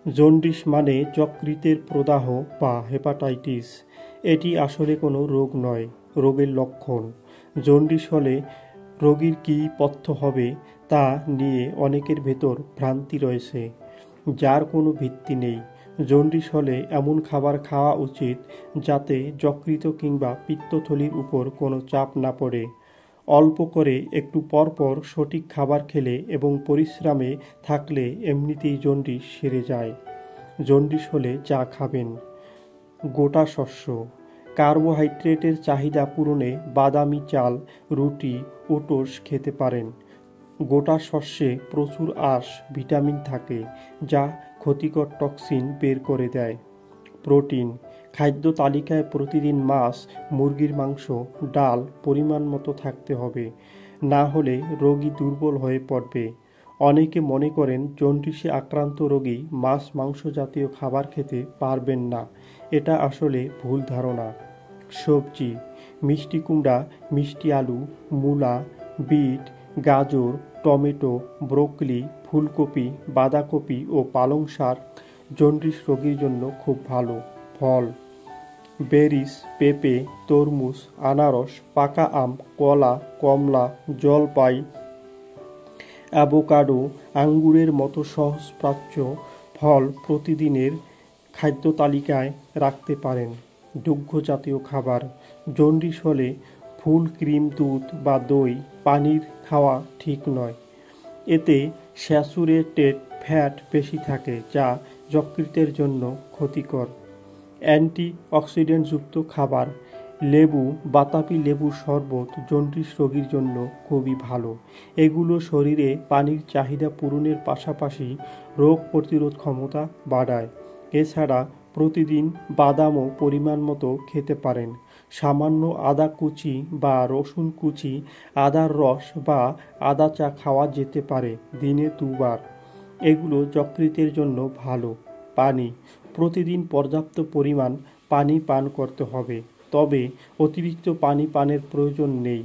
Jaundice মানে যকৃতের প্রদাহ বা হেপাটাইটিস। এটি আসলে কোনো রোগ নয়, রোগের লক্ষণ। জন্ডিস হলে রোগীর কী পথ্য হবে তা নিয়ে অনেকের ভেতর ভ্রান্তি রয়েছে, যার কোনো ভিত্তি নেই। জন্ডিস হলে এমন খাবার খাওয়া উচিত যাতে যকৃৎ কিংবা পিত্তথলির উপর কোনো চাপ না পড়ে। অল্প করে একটু পরপর সঠিক খাবার খেলে এবং পরিশ্রমে থাকলে এমনিতেই জন্ডিস সেরে যায়। জন্ডিস হলে যা খাবেন: গোটা শস্য, কার্বোহাইড্রেটের চাহিদা পূরণে বাদামি চাল, রুটি, ওটস খেতে পারেন। গোটা শস্যে প্রচুর আঁশ, ভিটামিন থাকে যা ক্ষতিকর টক্সিন বের করে দেয়। প্রোটিন, খাদ্য তালিকায় প্রতিদিন মাছ, মুরগির মাংস, ডাল পরিমাণ মতো থাকতে হবে, না হলে রোগী দুর্বল হয়ে পড়বে। অনেকে মনে করেন জন্ডিসে আক্রান্ত রোগী মাছ মাংস জাতীয় খাবার খেতে পারবেন না। এটা আসলে ভুল ধারণা। সবজি, মিষ্টি কুমড়া, মিষ্টি আলু, মূলা, বিট, গাজর, টমেটো, ব্রোকলি, ফুলকপি, বাঁধাকপি ও পালং শাক জন্ডিস রোগীর জন্য খুব ভালো। ফল, বেরিস, পেঁপে, তরমুজ, আনারস, পাকা আম, কলা, কমলা, জলপাই, অ্যাভোকাডো, আঙ্গুরের মতো সহজপাচ্য ফল প্রতিদিনের খাদ্য তালিকায় রাখতে পারেন। দুগ্ধ জাতীয় খাবার, জন্ডিস হলে ফুল ক্রিম, দুধ বা দই, পানির খাওয়া ঠিক নয়। এতে স্যাচুরেটেড ফ্যাট বেশি থাকে যা যকৃতের জন্য ক্ষতিকর। অ্যান্টিঅক্সিডেন্টযুক্ত খাবার, লেবু, বাতাবি লেবুর শরবত জন্ডিস রোগীর জন্য খুবই ভালো। এগুলো শরীরে পানির চাহিদা পূরণের পাশাপাশি রোগ প্রতিরোধ ক্ষমতা বাড়ায়। এছাড়া প্রতিদিন বাদামও পরিমাণ মতো খেতে পারেন। সামান্য আদা কুচি বা রসুন কুচি, আদার রস বা আদা চা খাওয়া যেতে পারে দিনে 2 বার। এগুলো যকৃতের জন্য ভালো। পানি, প্রতিদিন পর্যাপ্ত পরিমাণ পানি পান করতে হবে, তবে অতিরিক্ত পানি পানের প্রয়োজন নেই।